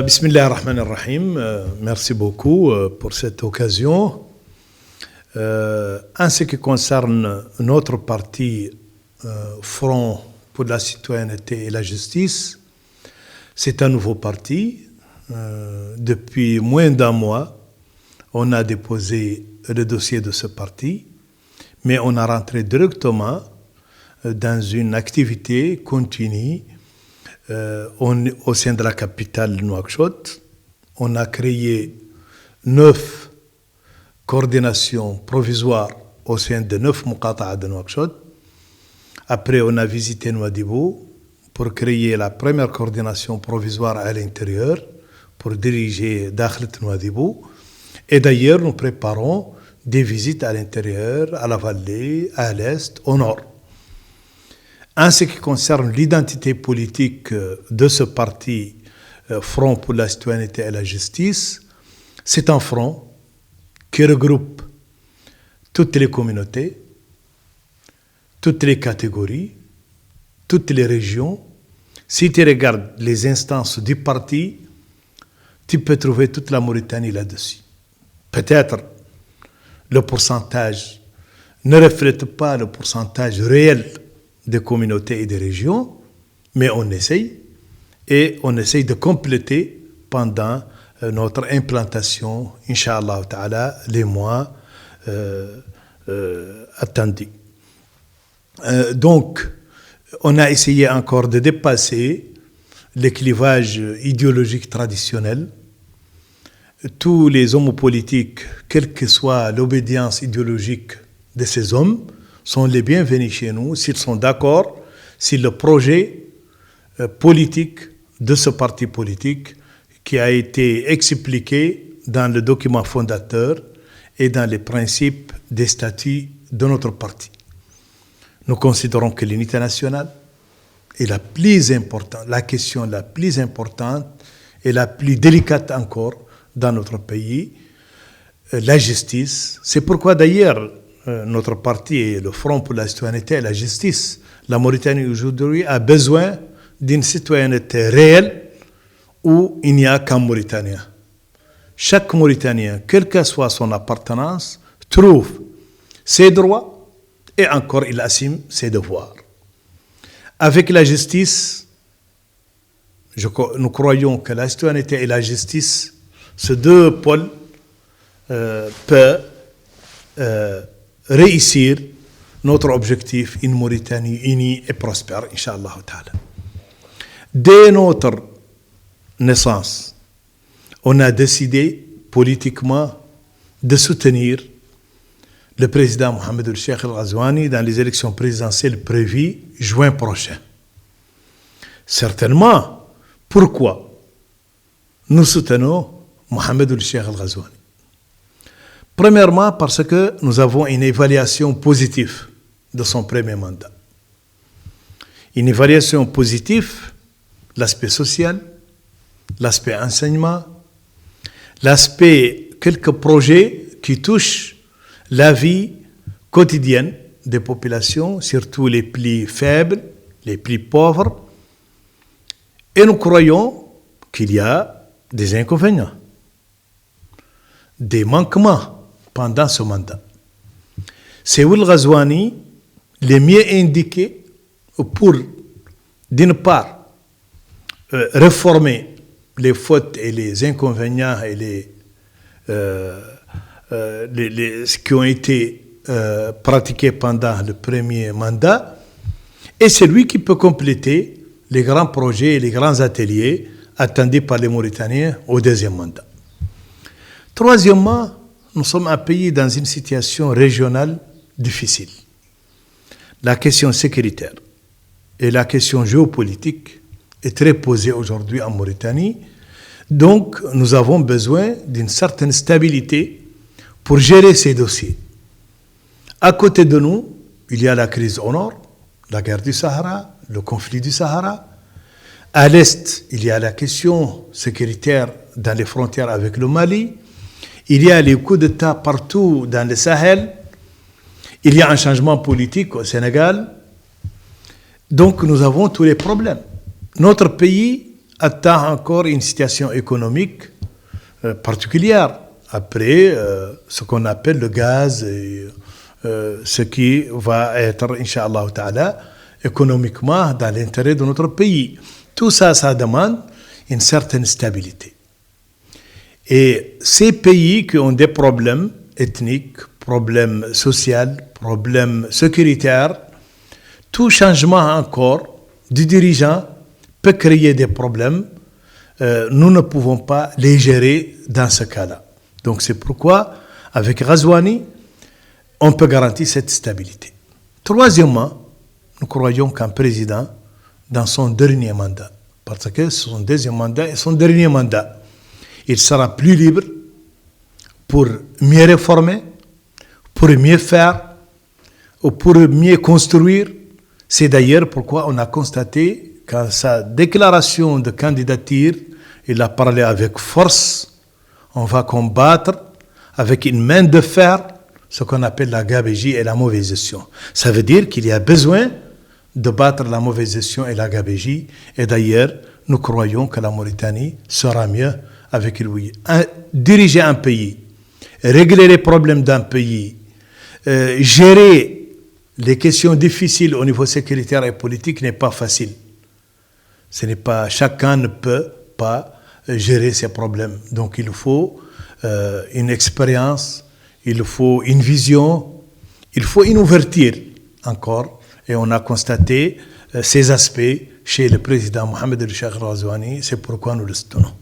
Bismillah ar-Rahman ar-Rahim. Merci beaucoup pour cette occasion. En ce qui concerne notre parti Front pour la citoyenneté et la justice, c'est un nouveau parti. Depuis moins d'un mois, on a déposé le dossier de ce parti, mais on a rentré directement dans une activité continue au sein de la capitale Nouakchott. On a créé 9 coordinations provisoires au sein de 9 muqata'a de Nouakchott. Après, on a visité Nouadhibou pour créer la première coordination provisoire à l'intérieur pour diriger Dakhlet Nouadhibou. Et d'ailleurs, nous préparons des visites à l'intérieur, à la vallée, à l'est, au nord. En ce qui concerne l'identité politique de ce parti Front pour la citoyenneté et la justice, c'est un front qui regroupe toutes les communautés, toutes les catégories, toutes les régions. Si tu regardes les instances du parti, tu peux trouver toute la Mauritanie là-dessus. Peut-être le pourcentage ne reflète pas le pourcentage réel des communautés et des régions, mais on essaye de compléter pendant notre implantation, Inch'Allah Ta'ala, les mois attendus. Donc, on a essayé encore de dépasser les clivages idéologiques traditionnels. Tous les hommes politiques, quelle que soit l'obédience idéologique de ces hommes, sont les bienvenus chez nous s'ils sont d'accord, si le projet politique de ce parti politique qui a été expliqué dans le document fondateur et dans les principes des statuts de notre parti. Nous considérons que l'unité nationale est la plus importante, la question la plus importante et la plus délicate encore dans notre pays, la justice. C'est pourquoi d'ailleurs notre parti est le Front pour la citoyenneté et la justice. La Mauritanie aujourd'hui a besoin d'une citoyenneté réelle où il n'y a qu'un Mauritanien. Chaque Mauritanien, quelle que soit son appartenance, trouve ses droits et encore il assume ses devoirs. Avec la justice, nous croyons que la citoyenneté et la justice, ces deux pôles peuvent réussir notre objectif, une Mauritanie unie et prospère, Inch'Allah Ta'ala. Dès notre naissance, on a décidé politiquement de soutenir le président Mohamed El-Cheikh El-Ghazouani dans les élections présidentielles prévues juin prochain. Certainement, pourquoi nous soutenons Mohamed El-Cheikh El-Ghazouani? Premièrement, parce que nous avons une évaluation positive de son premier mandat. Une évaluation positive, l'aspect social, l'aspect enseignement, l'aspect quelques projets qui touchent la vie quotidienne des populations, surtout les plus faibles, les plus pauvres. Et nous croyons qu'il y a des inconvénients, des manquements pendant ce mandat. C'est Ould Ghazouani le mieux indiqué pour, d'une part, réformer les fautes et les inconvénients et ce qui ont été pratiqués pendant le premier mandat, et c'est lui qui peut compléter les grands projets et les grands ateliers attendus par les Mauritaniens au deuxième mandat. Troisièmement, nous sommes un pays dans une situation régionale difficile. La question sécuritaire et la question géopolitique est très posée aujourd'hui en Mauritanie. Donc, nous avons besoin d'une certaine stabilité pour gérer ces dossiers. À côté de nous, il y a la crise au nord, la guerre du Sahara, le conflit du Sahara. À l'est, il y a la question sécuritaire dans les frontières avec le Mali. Il y a les coups d'État partout dans le Sahel. Il y a un changement politique au Sénégal. Donc nous avons tous les problèmes. Notre pays attend encore une situation économique particulière après ce qu'on appelle le gaz et ce qui va être, Inch'Allah Ta'ala, économiquement dans l'intérêt de notre pays. Tout ça, ça demande une certaine stabilité. Et ces pays qui ont des problèmes ethniques, problèmes sociaux, problèmes sécuritaires, tout changement encore du dirigeant peut créer des problèmes. Nous ne pouvons pas les gérer dans ce cas-là. Donc c'est pourquoi, avec Ghazouani, on peut garantir cette stabilité. Troisièmement, nous croyons qu'un président, dans son dernier mandat, parce que son deuxième mandat et son dernier mandat, il sera plus libre pour mieux réformer, pour mieux faire, ou pour mieux construire. C'est d'ailleurs pourquoi on a constaté qu'en sa déclaration de candidature, il a parlé avec force. On va combattre avec une main de fer ce qu'on appelle la gabegie et la mauvaise gestion. Ça veut dire qu'il y a besoin de battre la mauvaise gestion et la gabegie. Et d'ailleurs, nous croyons que la Mauritanie sera mieux avec lui. Diriger un pays, régler les problèmes d'un pays, gérer les questions difficiles au niveau sécuritaire et politique n'est pas facile. Chacun ne peut pas gérer ces problèmes. Donc il faut une expérience, il faut une vision, il faut une ouverture encore. Et on a constaté ces aspects chez le président Mohamed El Cheikh Ghazouani. C'est pourquoi nous le soutenons.